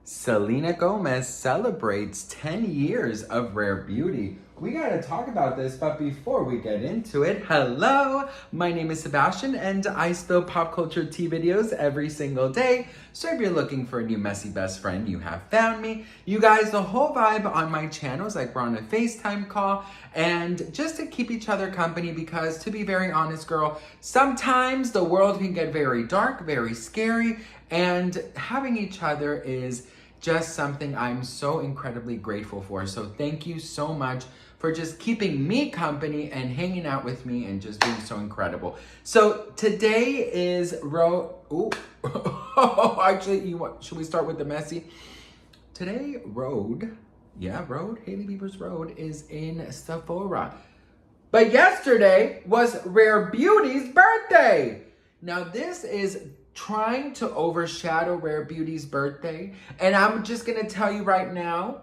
Selena Gomez celebrates 10 years of Rare Beauty. We gotta talk about this, but before we get into it, hello! My name is Sebastian and I spill pop culture tea videos every single day. So if you're looking for a new messy best friend, you have found me. You guys, the whole vibe on my channel is like we're on a FaceTime call and just to keep each other company because to be very honest, girl, sometimes the world can get very dark, very scary, and having each other is just something I'm so incredibly grateful for. So thank you so much for just keeping me company and hanging out with me and just being so incredible. So today is actually, should we start with the messy? Today, Hailey Bieber's Road is in Sephora. But yesterday was Rare Beauty's birthday. Now this is trying to overshadow Rare Beauty's birthday. And I'm just gonna tell you right now,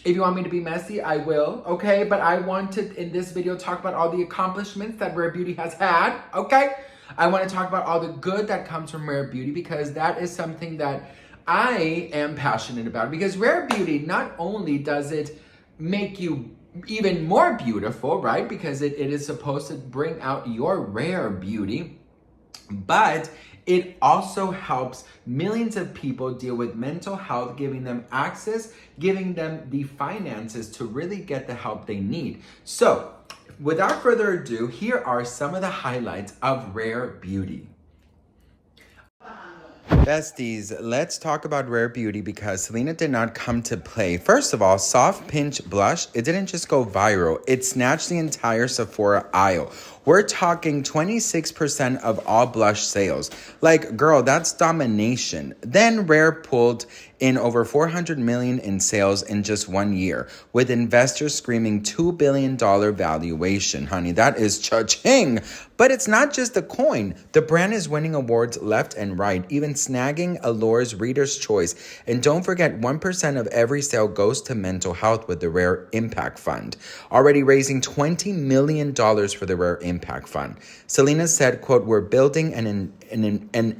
if you want me to be messy, I will, okay? But I want to, in this video, talk about all the accomplishments that Rare Beauty has had, okay? I want to talk about all the good that comes from Rare Beauty because that is something that I am passionate about. Because Rare Beauty, not only does it make you even more beautiful, right? Because it is supposed to bring out your rare beauty, but it also helps millions of people deal with mental health, giving them access, giving them the finances to really get the help they need. So, without further ado, here are some of the highlights of Rare Beauty. Besties, let's talk about Rare Beauty because Selena did not come to play. First of all, Soft Pinch Blush, it didn't just go viral. It snatched the entire Sephora aisle. We're talking 26% of all blush sales. Like, girl, that's domination. Then Rare pulled in over $400 million in sales in just 1 year, with investors screaming $2 billion valuation, honey. That is cha-ching. But it's not just the coin. The brand is winning awards left and right, even snagging Allure's Reader's Choice. And don't forget, 1% of every sale goes to mental health with the Rare Impact Fund, already raising $20 million for the Rare Impact Fund. Selena said, quote, "We're building an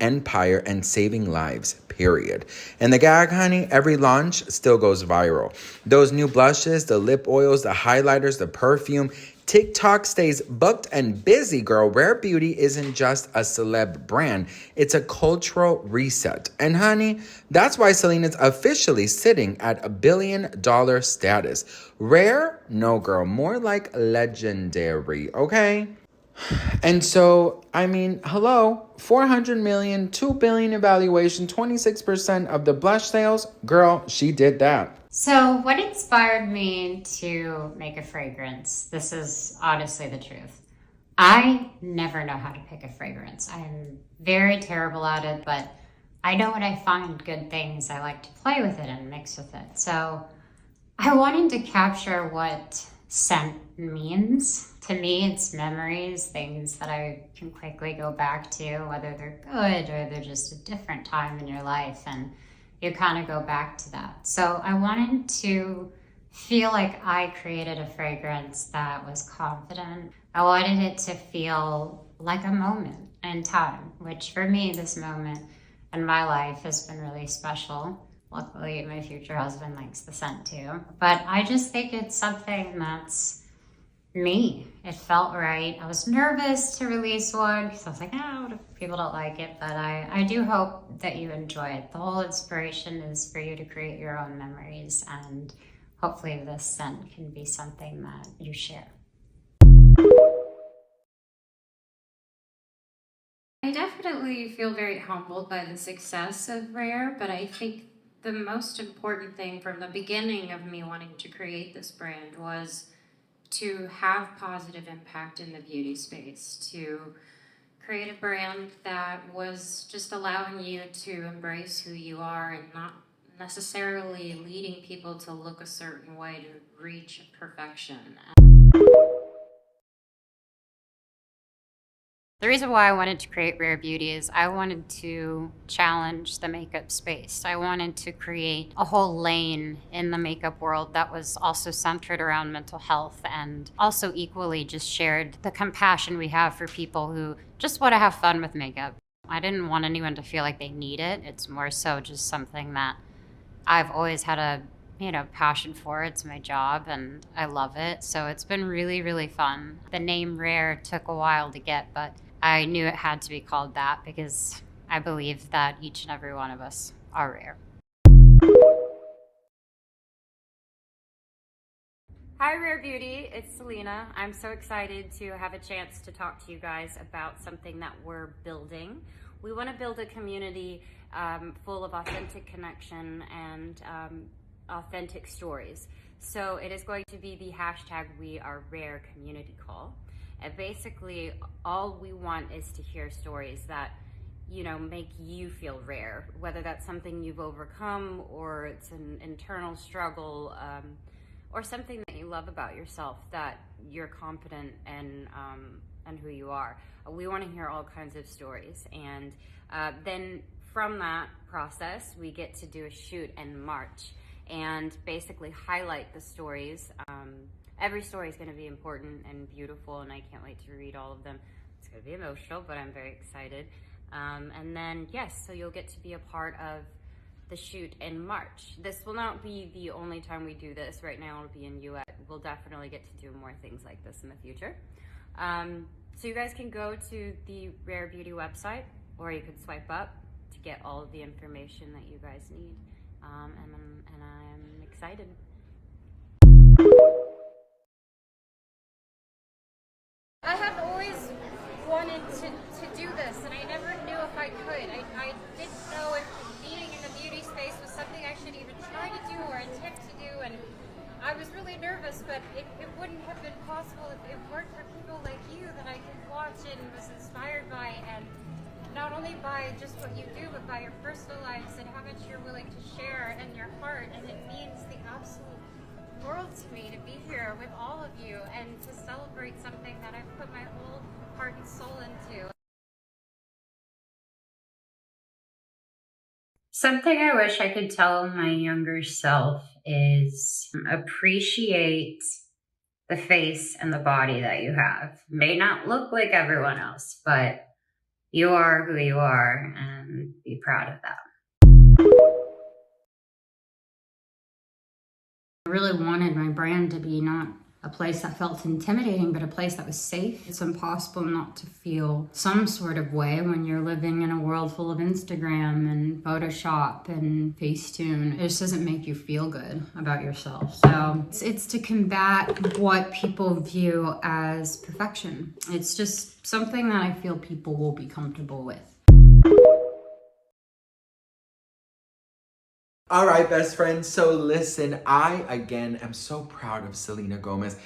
empire and saving lives, period." And the gag, honey, every launch still goes viral. Those new blushes, the lip oils, the highlighters, the perfume, TikTok stays booked and busy, girl. Rare Beauty isn't just a celeb brand. It's a cultural reset. And honey, that's why Selena's officially sitting at $1 billion status. Rare? No, girl. More like legendary, okay? And so, I mean, hello, 400 million, 2 billion evaluation, 26% of the blush sales. Girl, she did that. So what inspired me to make a fragrance? This is honestly the truth. I never know how to pick a fragrance. I'm very terrible at it, but I know when I find good things, I like to play with it and mix with it. So I wanted to capture what scent means. To me, it's memories, things that I can quickly go back to, whether they're good or they're just a different time in your life, and you kind of go back to that. So I wanted to feel like I created a fragrance that was confident. I wanted it to feel like a moment in time, which for me, this moment in my life has been really special. Luckily, my future husband likes the scent too. But I just think it's something that's me. It felt right. I was nervous to release one because I was like, what if people don't like it? But I do hope that you enjoy it. The whole inspiration is for you to create your own memories, and hopefully this scent can be something that you share. I definitely feel very humbled by the success of Rare, but I think the most important thing from the beginning of me wanting to create this brand was to have positive impact in the beauty space, to create a brand that was just allowing you to embrace who you are and not necessarily leading people to look a certain way to reach perfection. The reason why I wanted to create Rare Beauty is I wanted to challenge the makeup space. I wanted to create a whole lane in the makeup world that was also centered around mental health and also equally just shared the compassion we have for people who just want to have fun with makeup. I didn't want anyone to feel like they need it. It's more so just something that I've always had a, passion for it. It's my job and I love it. So it's been really, really fun. The name Rare took a while to get, but I knew it had to be called that because I believe that each and every one of us are rare. Hi Rare Beauty, it's Selena. I'm so excited to have a chance to talk to you guys about something that we're building. We want to build a community full of authentic connection and authentic stories. So it is going to be the hashtag We Are Rare community call. And basically all we want is to hear stories that make you feel rare, whether that's something you've overcome or it's an internal struggle, or something that you love about yourself, that you're confident in and who you are. We want to hear all kinds of stories, and then from that process, we get to do a shoot in March and basically highlight the stories. Every story is going to be important and beautiful, and I can't wait to read all of them. It's going to be emotional, but I'm very excited. And then, yes, so you'll get to be a part of the shoot in March. This will not be the only time we do this. Right now it'll be in US. We'll definitely get to do more things like this in the future. So you guys can go to the Rare Beauty website, or you could swipe up to get all of the information that you guys need. And I'm excited. I have always wanted to do this, and I never knew if I could. I didn't know if being in the beauty space was something I should even try to do or attempt to do, and I was really nervous, but it wouldn't have been possible if it weren't for people like you that I could watch and was inspired by, and not only by just what you do, but by your personal lives and how much you're willing to share and your heart, and it means the absolute world to me to be here with all of you and to celebrate something that I've put my whole heart and soul into. Something I wish I could tell my younger self is appreciate the face and the body that you have. May not look like everyone else, but you are who you are, and be proud of that. I really wanted my brand to be not a place that felt intimidating, but a place that was safe. It's impossible not to feel some sort of way when you're living in a world full of Instagram and Photoshop and Facetune. It just doesn't make you feel good about yourself. So it's to combat what people view as perfection. It's just something that I feel people will be comfortable with. All right, best friends. So listen, I again am so proud of Selena Gomez.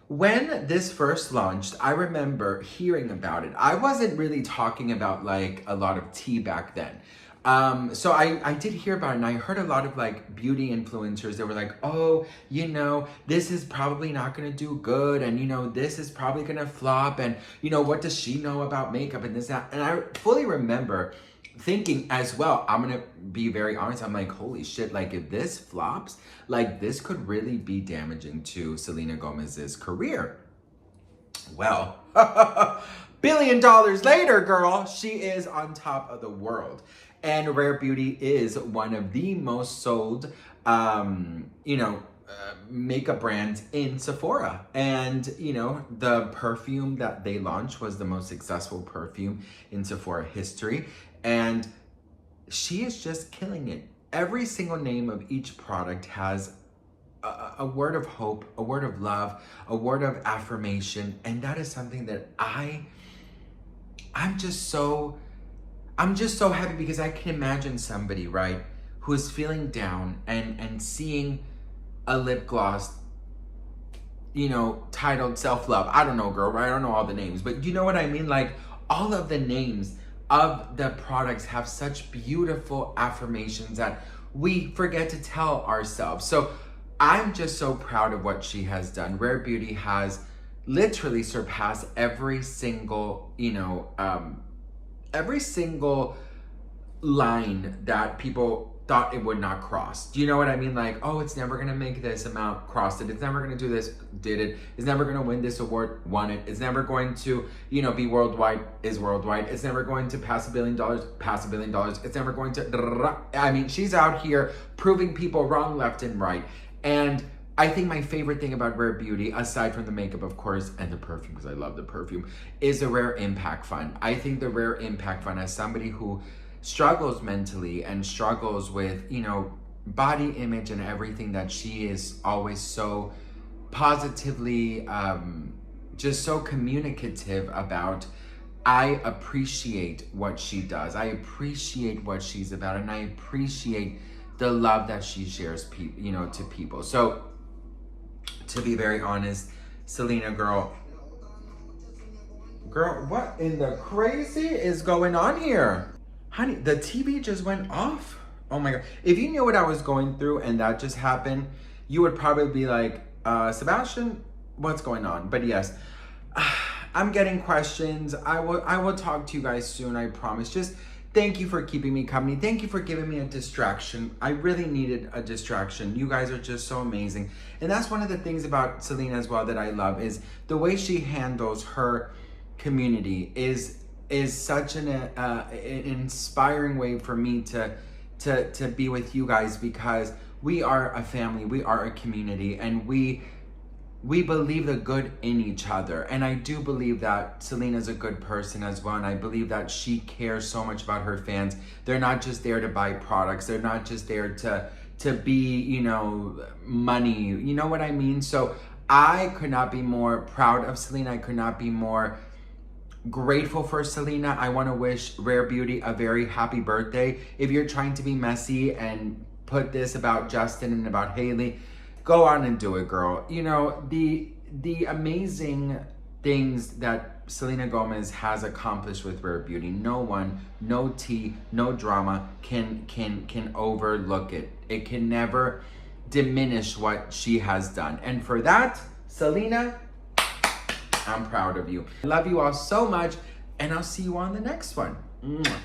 When this first launched, I remember hearing about it. I wasn't really talking about like a lot of tea back then. So I did hear about it, and I heard a lot of like beauty influencers. They were like, oh, this is probably not gonna do good, and this is probably gonna flop, and what does she know about makeup and this, that. And I fully remember thinking as well, I'm gonna be very honest, I'm like, holy shit, like if this flops, like this could really be damaging to Selena Gomez's career. Well, $1 billion later, girl, she is on top of the world. And Rare Beauty is one of the most sold, makeup brands in Sephora. And, the perfume that they launched was the most successful perfume in Sephora history. And she is just killing it. Every single name of each product has a word of hope, a word of love, a word of affirmation. And that is something that I'm just so happy, because I can imagine somebody, right, who is feeling down and seeing a lip gloss, titled Self-Love. I don't know, girl, right? I don't know all the names, but you know what I mean? Like, all of the names of the products have such beautiful affirmations that we forget to tell ourselves. So I'm just so proud of what she has done. Rare Beauty has literally surpassed every single line that people thought it would not cross. Do you know what I mean? Like, oh, it's never gonna make this amount, crossed it. It's never gonna do this, did it. It's never gonna win this award, won it. It's never going to, you know, be worldwide, is worldwide. It's never going to pass $1 billion, pass $1 billion. It's never going to, I mean, she's out here proving people wrong left and right. And I think my favorite thing about Rare Beauty, aside from the makeup, of course, and the perfume, because I love the perfume, is the Rare Impact Fund. I think the Rare Impact Fund, as somebody who struggles mentally and struggles with, you know, body image and everything, that she is always so positively, just so communicative about. I appreciate what she does. I appreciate what she's about, and I appreciate the love that she shares, you know, to people. So, to be very honest, Selena, girl, what in the crazy is going on here? Honey, the TV just went off. Oh my God. If you knew what I was going through and that just happened, you would probably be like, Sebastian, what's going on? But yes, I'm getting questions. I will talk to you guys soon, I promise. Just thank you for keeping me company. Thank you for giving me a distraction. I really needed a distraction. You guys are just so amazing. And that's one of the things about Selena as well that I love, is the way she handles her community is such an inspiring way for me to be with you guys, because we are a family, we are a community, and we believe the good in each other. And I do believe that Selena's a good person as well, and I believe that she cares so much about her fans. They're not just there to buy products, they're not just there to be, you know, money, you know what I mean? So I could not be more proud of Selena. I could not be more grateful for Selena. I want to wish Rare Beauty a very happy birthday. If you're trying to be messy and put this about Justin and about Hailey, go on and do it, girl. You know, the amazing things that Selena Gomez has accomplished with Rare Beauty, no one, no tea, no drama can overlook it. It can never diminish what she has done. And for that, Selena, I'm proud of you. I love you all so much, and I'll see you on the next one. Mwah.